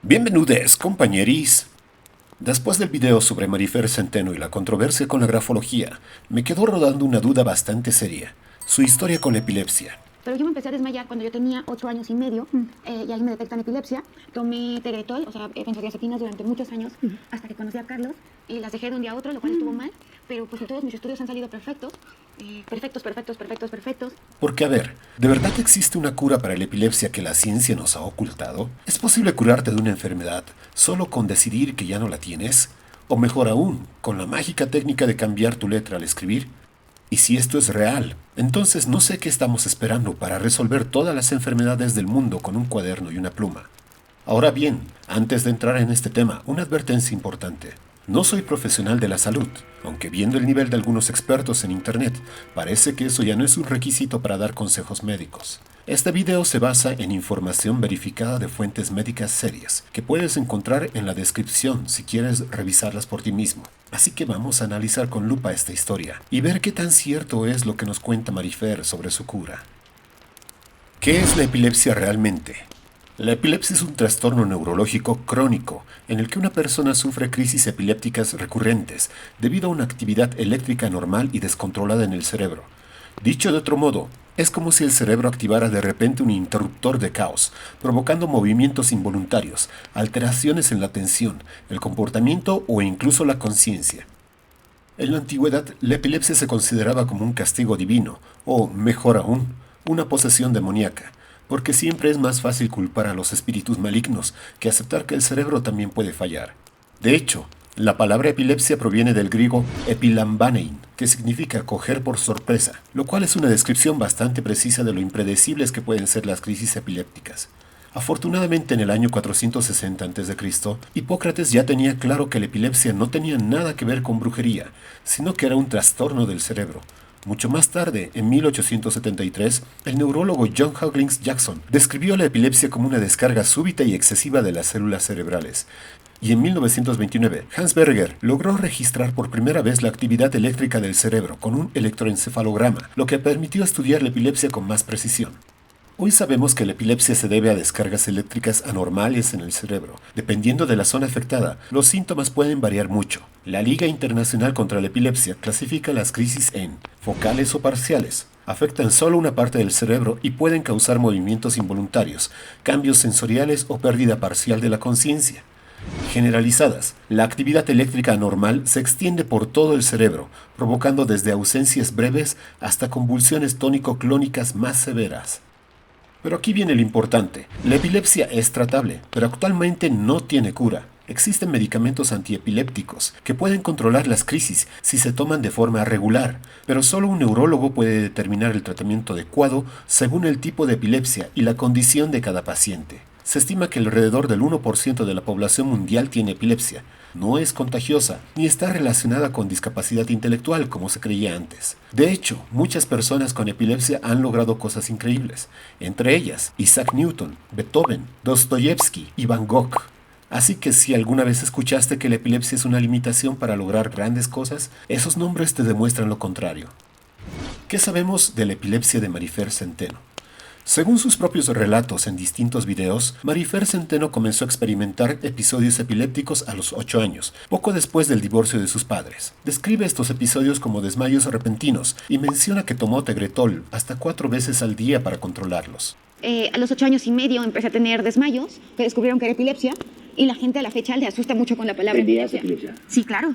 Bienvenidos, compañeris. Después del video sobre Marifer Centeno y la controversia con la grafología, me quedó rodando una duda bastante seria: su historia con la epilepsia. Pero yo me empecé a desmayar cuando yo tenía 8 años y medio y ahí me detectan epilepsia. Tomé Tegretol, o sea, benzodiazepinas durante muchos años hasta que conocí a Carlos y las dejé de un día a otro, lo cual estuvo mal. Pero pues todos mis estudios han salido perfectos. Perfectos. Porque a ver, ¿de verdad existe una cura para la epilepsia que la ciencia nos ha ocultado? ¿Es posible curarte de una enfermedad solo con decidir que ya no la tienes? O mejor aún, con la mágica técnica de cambiar tu letra al escribir. Y si esto es real, entonces no sé qué estamos esperando para resolver todas las enfermedades del mundo con un cuaderno y una pluma. Ahora bien, antes de entrar en este tema, una advertencia importante. No soy profesional de la salud, aunque viendo el nivel de algunos expertos en internet, parece que eso ya no es un requisito para dar consejos médicos. Este video se basa en información verificada de fuentes médicas serias, que puedes encontrar en la descripción si quieres revisarlas por ti mismo. Así que vamos a analizar con lupa esta historia y ver qué tan cierto es lo que nos cuenta Marifer sobre su cura. ¿Qué es la epilepsia realmente? La epilepsia es un trastorno neurológico crónico en el que una persona sufre crisis epilépticas recurrentes debido a una actividad eléctrica normal y descontrolada en el cerebro. Dicho de otro modo, es como si el cerebro activara de repente un interruptor de caos, provocando movimientos involuntarios, alteraciones en la atención, el comportamiento o incluso la conciencia. En la antigüedad, la epilepsia se consideraba como un castigo divino, o, mejor aún, una posesión demoníaca, porque siempre es más fácil culpar a los espíritus malignos que aceptar que el cerebro también puede fallar. De hecho, la palabra epilepsia proviene del griego epilambanein, que significa coger por sorpresa, lo cual es una descripción bastante precisa de lo impredecibles que pueden ser las crisis epilépticas. Afortunadamente, en el año 460 a.C., Hipócrates ya tenía claro que la epilepsia no tenía nada que ver con brujería, sino que era un trastorno del cerebro. Mucho más tarde, en 1873, el neurólogo John Hawkins Jackson describió la epilepsia como una descarga súbita y excesiva de las células cerebrales. Y en 1929, Hans Berger logró registrar por primera vez la actividad eléctrica del cerebro con un electroencefalograma, lo que permitió estudiar la epilepsia con más precisión. Hoy sabemos que la epilepsia se debe a descargas eléctricas anormales en el cerebro. Dependiendo de la zona afectada, los síntomas pueden variar mucho. La Liga Internacional contra la Epilepsia clasifica las crisis en focales o parciales. Afectan solo una parte del cerebro y pueden causar movimientos involuntarios, cambios sensoriales o pérdida parcial de la conciencia. Generalizadas. La actividad eléctrica anormal se extiende por todo el cerebro, provocando desde ausencias breves hasta convulsiones tónico-clónicas más severas. Pero aquí viene lo importante. La epilepsia es tratable, pero actualmente no tiene cura. Existen medicamentos antiepilépticos que pueden controlar las crisis si se toman de forma regular, pero solo un neurólogo puede determinar el tratamiento adecuado según el tipo de epilepsia y la condición de cada paciente. Se estima que alrededor del 1% de la población mundial tiene epilepsia. No es contagiosa ni está relacionada con discapacidad intelectual como se creía antes. De hecho, muchas personas con epilepsia han logrado cosas increíbles, entre ellas Isaac Newton, Beethoven, Dostoyevsky y Van Gogh. Así que si alguna vez escuchaste que la epilepsia es una limitación para lograr grandes cosas, esos nombres te demuestran lo contrario. ¿Qué sabemos de la epilepsia de Marifer Centeno? Según sus propios relatos en distintos videos, Marifer Centeno comenzó a experimentar episodios epilépticos a los 8 años, poco después del divorcio de sus padres. Describe estos episodios como desmayos repentinos y menciona que tomó Tegretol hasta 4 veces al día para controlarlos. A los 8 años y medio empecé a tener desmayos, que descubrieron que era epilepsia, y la gente a la fecha le asusta mucho con la palabra epilepsia. Sí, claro.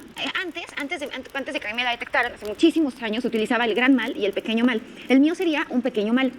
Antes de que me la detectaran, hace muchísimos años, se utilizaba el gran mal y el pequeño mal. El mío sería un pequeño mal.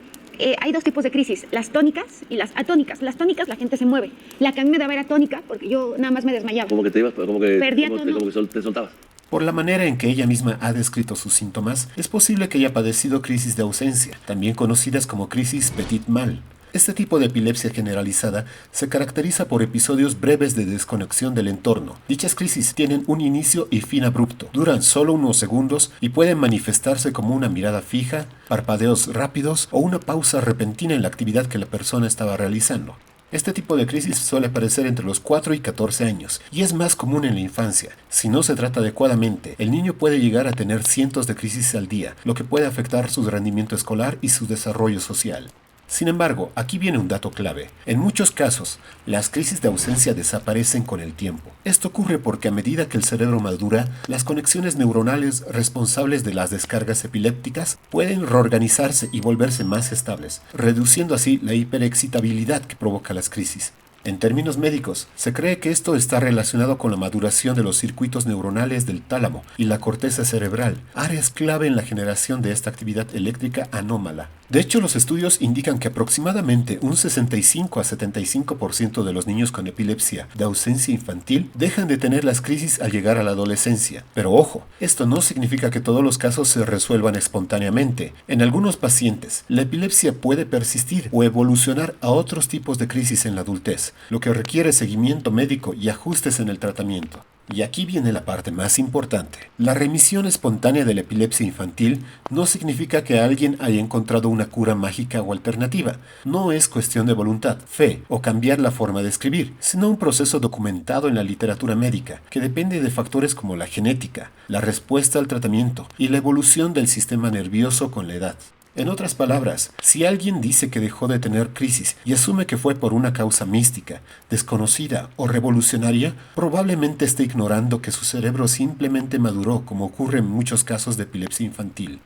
Hay dos tipos de crisis, las tónicas y las atónicas. Las tónicas la gente se mueve. La que a mí me daba era tónica porque yo nada más me desmayaba. Como que te ibas, como que perdía tono. Te soltabas. Por la manera en que ella misma ha descrito sus síntomas, es posible que haya padecido crisis de ausencia, también conocidas como crisis petit mal. Este tipo de epilepsia generalizada se caracteriza por episodios breves de desconexión del entorno. Dichas crisis tienen un inicio y fin abrupto, duran solo unos segundos y pueden manifestarse como una mirada fija, parpadeos rápidos o una pausa repentina en la actividad que la persona estaba realizando. Este tipo de crisis suele aparecer entre los 4 y 14 años y es más común en la infancia. Si no se trata adecuadamente, el niño puede llegar a tener cientos de crisis al día, lo que puede afectar su rendimiento escolar y su desarrollo social. Sin embargo, aquí viene un dato clave. En muchos casos, las crisis de ausencia desaparecen con el tiempo. Esto ocurre porque a medida que el cerebro madura, las conexiones neuronales responsables de las descargas epilépticas pueden reorganizarse y volverse más estables, reduciendo así la hiperexcitabilidad que provoca las crisis. En términos médicos, se cree que esto está relacionado con la maduración de los circuitos neuronales del tálamo y la corteza cerebral, áreas clave en la generación de esta actividad eléctrica anómala. De hecho, los estudios indican que aproximadamente un 65 a 75% de los niños con epilepsia de ausencia infantil dejan de tener las crisis al llegar a la adolescencia. Pero ojo, esto no significa que todos los casos se resuelvan espontáneamente. En algunos pacientes, la epilepsia puede persistir o evolucionar a otros tipos de crisis en la adultez, lo que requiere seguimiento médico y ajustes en el tratamiento. Y aquí viene la parte más importante. La remisión espontánea de la epilepsia infantil no significa que alguien haya encontrado una cura mágica o alternativa. No es cuestión de voluntad, fe o cambiar la forma de escribir, sino un proceso documentado en la literatura médica que depende de factores como la genética, la respuesta al tratamiento y la evolución del sistema nervioso con la edad. En otras palabras, si alguien dice que dejó de tener crisis y asume que fue por una causa mística, desconocida o revolucionaria, probablemente esté ignorando que su cerebro simplemente maduró, como ocurre en muchos casos de epilepsia infantil.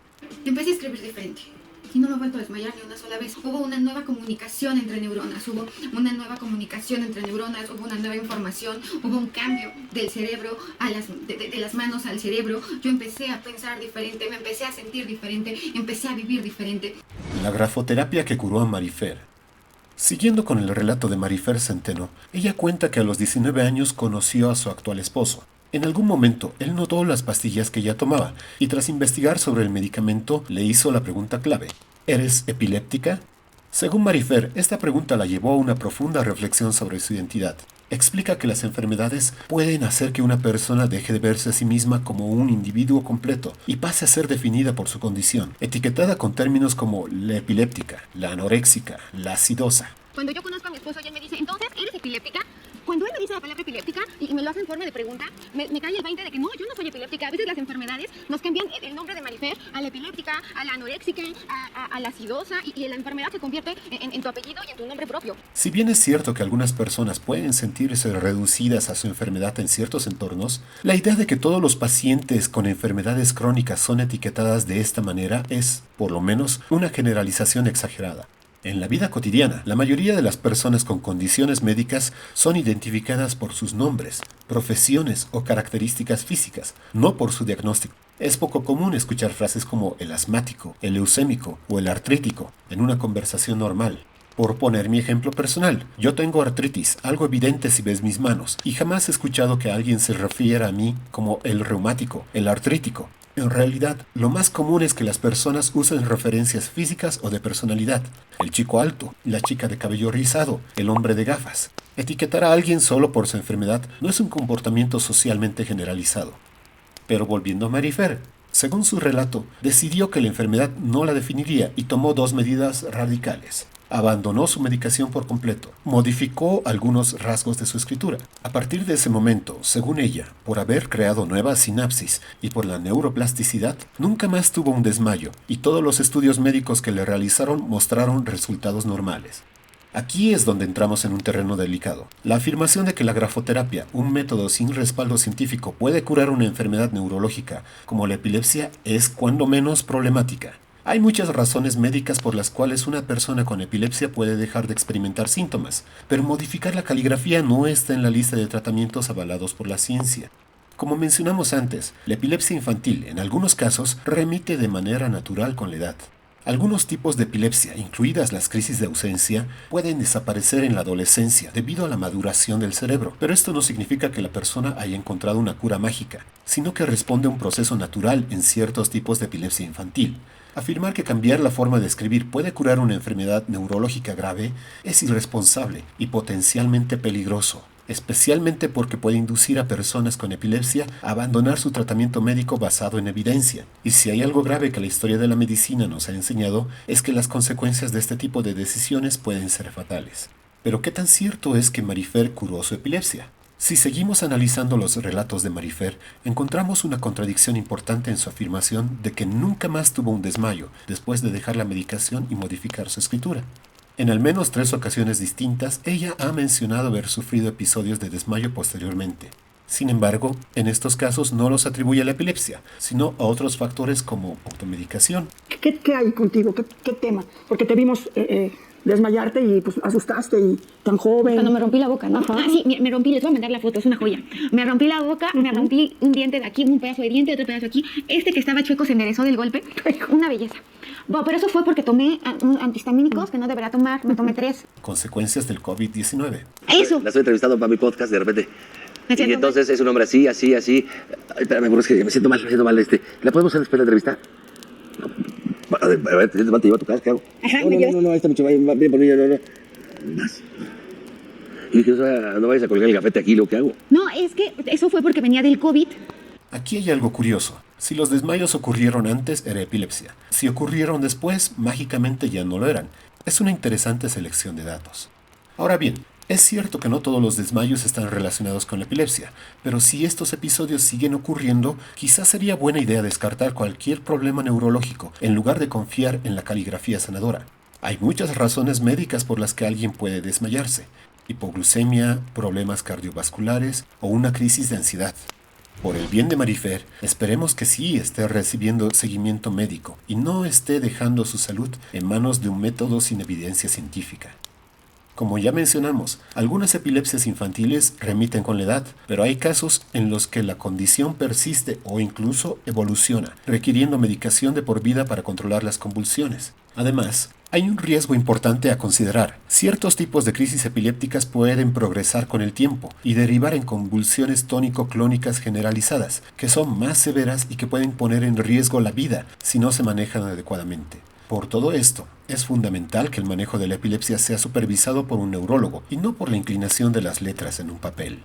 Empecé a escribir diferente y no me he vuelto a desmayar ni una sola vez. Hubo una nueva comunicación entre neuronas, hubo una nueva información, hubo un cambio del cerebro de las manos al cerebro. Yo empecé a pensar diferente, me empecé a sentir diferente, empecé a vivir diferente. La grafoterapia que curó a Marifer. Siguiendo con el relato de Marifer Centeno, ella cuenta que a los 19 años conoció a su actual esposo. En algún momento, él notó las pastillas que ella tomaba y tras investigar sobre el medicamento le hizo la pregunta clave: ¿eres epiléptica? Según Marifer, esta pregunta la llevó a una profunda reflexión sobre su identidad. Explica que las enfermedades pueden hacer que una persona deje de verse a sí misma como un individuo completo y pase a ser definida por su condición, etiquetada con términos como la epiléptica, la anoréxica, la acidosa. Cuando yo conozco a mi esposo y él me dice, entonces, ¿eres epiléptica? Cuando él me dice la palabra epiléptica y me lo hace en forma de pregunta, me cae el 20 de que no, yo no soy epiléptica. A veces las enfermedades nos cambian el nombre de Marifer a la epiléptica, a la anoréxica, a la acidosa y la enfermedad se convierte en tu apellido y en tu nombre propio. Si bien es cierto que algunas personas pueden sentirse reducidas a su enfermedad en ciertos entornos, la idea de que todos los pacientes con enfermedades crónicas son etiquetadas de esta manera es, por lo menos, una generalización exagerada. En la vida cotidiana, la mayoría de las personas con condiciones médicas son identificadas por sus nombres, profesiones o características físicas, no por su diagnóstico. Es poco común escuchar frases como el asmático, el leucémico o el artrítico en una conversación normal. Por poner mi ejemplo personal, yo tengo artritis, algo evidente si ves mis manos, y jamás he escuchado que alguien se refiera a mí como el reumático, el artrítico. En realidad, lo más común es que las personas usen referencias físicas o de personalidad. El chico alto, la chica de cabello rizado, el hombre de gafas. Etiquetar a alguien solo por su enfermedad no es un comportamiento socialmente generalizado. Pero volviendo a Marifer, según su relato, decidió que la enfermedad no la definiría y tomó dos medidas radicales. Abandonó su medicación por completo, modificó algunos rasgos de su escritura. A partir de ese momento, según ella, por haber creado nuevas sinapsis y por la neuroplasticidad, nunca más tuvo un desmayo y todos los estudios médicos que le realizaron mostraron resultados normales. Aquí es donde entramos en un terreno delicado. La afirmación de que la grafoterapia, un método sin respaldo científico, puede curar una enfermedad neurológica como la epilepsia es cuando menos problemática. Hay muchas razones médicas por las cuales una persona con epilepsia puede dejar de experimentar síntomas, pero modificar la caligrafía no está en la lista de tratamientos avalados por la ciencia. Como mencionamos antes, la epilepsia infantil, en algunos casos, remite de manera natural con la edad. Algunos tipos de epilepsia, incluidas las crisis de ausencia, pueden desaparecer en la adolescencia debido a la maduración del cerebro, pero esto no significa que la persona haya encontrado una cura mágica, sino que responde a un proceso natural en ciertos tipos de epilepsia infantil. Afirmar que cambiar la forma de escribir puede curar una enfermedad neurológica grave es irresponsable y potencialmente peligroso, especialmente porque puede inducir a personas con epilepsia a abandonar su tratamiento médico basado en evidencia. Y si hay algo grave que la historia de la medicina nos ha enseñado, es que las consecuencias de este tipo de decisiones pueden ser fatales. Pero ¿qué tan cierto es que Marifer curó su epilepsia? Si seguimos analizando los relatos de Marifer, encontramos una contradicción importante en su afirmación de que nunca más tuvo un desmayo después de dejar la medicación y modificar su escritura. En al menos 3 ocasiones distintas, ella ha mencionado haber sufrido episodios de desmayo posteriormente. Sin embargo, en estos casos no los atribuye a la epilepsia, sino a otros factores como automedicación. ¿Qué hay contigo? ¿Qué tema? Porque te vimos desmayarte y pues asustaste y tan joven. Cuando me rompí la boca, ¿no? Ah, sí, me rompí, les voy a mandar la foto, es una joya. Me rompí la boca, me rompí un diente de aquí, un pedazo de diente, otro pedazo aquí. Este que estaba chueco se enderezó del golpe. Una belleza. Bueno, pero eso fue porque tomé antihistamínicos que no debería tomar, me tomé 3. Consecuencias del COVID-19. Eso. La estoy entrevistando para mi podcast de repente. Y entonces es un hombre así. Ay, espérame, es que me siento mal. ¿La podemos hacer después de la entrevista? No. A ver, te llevo a tu casa, ¿qué hago? Ajá, No, ahí está mucho, bien por mí, no. Más. Y dije, no vayas a colgar el gafete aquí, ¿lo que hago? No, es que eso fue porque venía del COVID. Aquí hay algo curioso. Si los desmayos ocurrieron antes, era epilepsia. Si ocurrieron después, mágicamente ya no lo eran. Es una interesante selección de datos. Ahora bien, es cierto que no todos los desmayos están relacionados con la epilepsia, pero si estos episodios siguen ocurriendo, quizás sería buena idea descartar cualquier problema neurológico en lugar de confiar en la caligrafía sanadora. Hay muchas razones médicas por las que alguien puede desmayarse: hipoglucemia, problemas cardiovasculares o una crisis de ansiedad. Por el bien de Marifer, esperemos que sí esté recibiendo seguimiento médico y no esté dejando su salud en manos de un método sin evidencia científica. Como ya mencionamos, algunas epilepsias infantiles remiten con la edad, pero hay casos en los que la condición persiste o incluso evoluciona, requiriendo medicación de por vida para controlar las convulsiones. Además, hay un riesgo importante a considerar. Ciertos tipos de crisis epilépticas pueden progresar con el tiempo y derivar en convulsiones tónico-clónicas generalizadas, que son más severas y que pueden poner en riesgo la vida si no se manejan adecuadamente. Por todo esto, es fundamental que el manejo de la epilepsia sea supervisado por un neurólogo y no por la inclinación de las letras en un papel.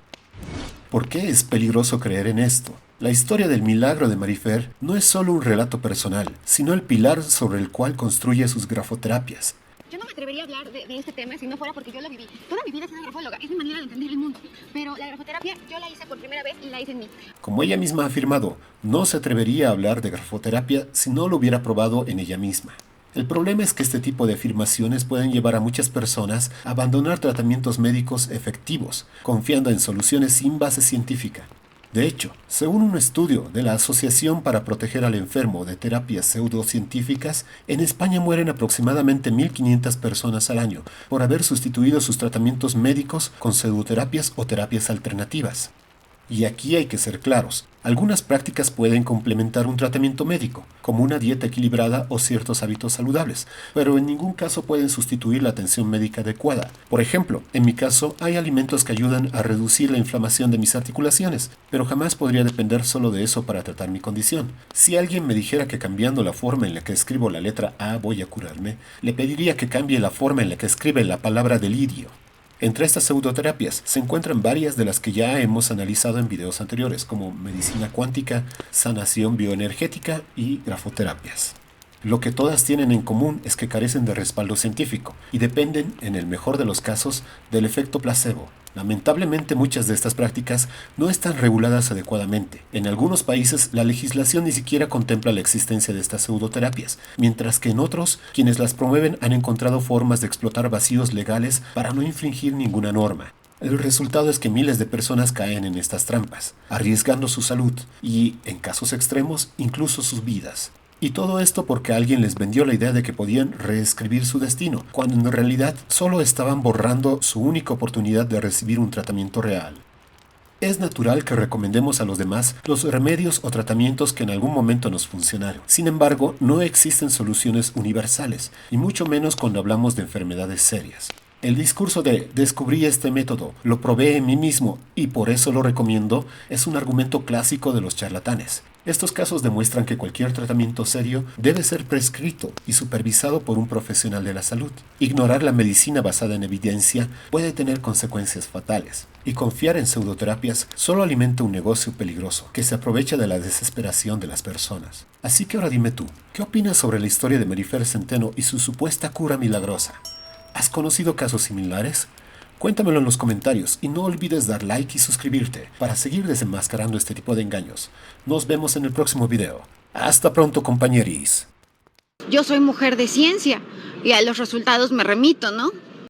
¿Por qué es peligroso creer en esto? La historia del milagro de Marifer no es solo un relato personal, sino el pilar sobre el cual construye sus grafoterapias. Yo no me atrevería a hablar de este tema si no fuera porque yo lo viví. Toda mi vida he sido grafóloga, es mi manera de entender el mundo. Pero la grafoterapia yo la hice por primera vez y la hice en mí. Como ella misma ha afirmado, no se atrevería a hablar de grafoterapia si no lo hubiera probado en ella misma. El problema es que este tipo de afirmaciones pueden llevar a muchas personas a abandonar tratamientos médicos efectivos, confiando en soluciones sin base científica. De hecho, según un estudio de la Asociación para Proteger al Enfermo de Terapias Pseudocientíficas, en España mueren aproximadamente 1.500 personas al año por haber sustituido sus tratamientos médicos con pseudoterapias o terapias alternativas. Y aquí hay que ser claros. Algunas prácticas pueden complementar un tratamiento médico, como una dieta equilibrada o ciertos hábitos saludables, pero en ningún caso pueden sustituir la atención médica adecuada. Por ejemplo, en mi caso, hay alimentos que ayudan a reducir la inflamación de mis articulaciones, pero jamás podría depender solo de eso para tratar mi condición. Si alguien me dijera que cambiando la forma en la que escribo la letra A voy a curarme, le pediría que cambie la forma en la que escribe la palabra delirio. Entre estas pseudoterapias se encuentran varias de las que ya hemos analizado en videos anteriores, como medicina cuántica, sanación bioenergética y grafoterapias. Lo que todas tienen en común es que carecen de respaldo científico y dependen, en el mejor de los casos, del efecto placebo. Lamentablemente muchas de estas prácticas no están reguladas adecuadamente. En algunos países la legislación ni siquiera contempla la existencia de estas pseudoterapias, mientras que en otros quienes las promueven han encontrado formas de explotar vacíos legales para no infringir ninguna norma. El resultado es que miles de personas caen en estas trampas, arriesgando su salud y, en casos extremos, incluso sus vidas. Y todo esto porque alguien les vendió la idea de que podían reescribir su destino, cuando en realidad solo estaban borrando su única oportunidad de recibir un tratamiento real. Es natural que recomendemos a los demás los remedios o tratamientos que en algún momento nos funcionaron. Sin embargo, no existen soluciones universales, y mucho menos cuando hablamos de enfermedades serias. El discurso de descubrí este método, lo probé en mí mismo y por eso lo recomiendo es un argumento clásico de los charlatanes. Estos casos demuestran que cualquier tratamiento serio debe ser prescrito y supervisado por un profesional de la salud. Ignorar la medicina basada en evidencia puede tener consecuencias fatales, y confiar en pseudoterapias solo alimenta un negocio peligroso que se aprovecha de la desesperación de las personas. Así que ahora dime tú, ¿qué opinas sobre la historia de Marifer Centeno y su supuesta cura milagrosa? ¿Has conocido casos similares? Cuéntamelo en los comentarios y no olvides dar like y suscribirte para seguir desenmascarando este tipo de engaños. Nos vemos en el próximo video. Hasta pronto, compañeris. Yo soy mujer de ciencia, y a los resultados me remito, ¿no?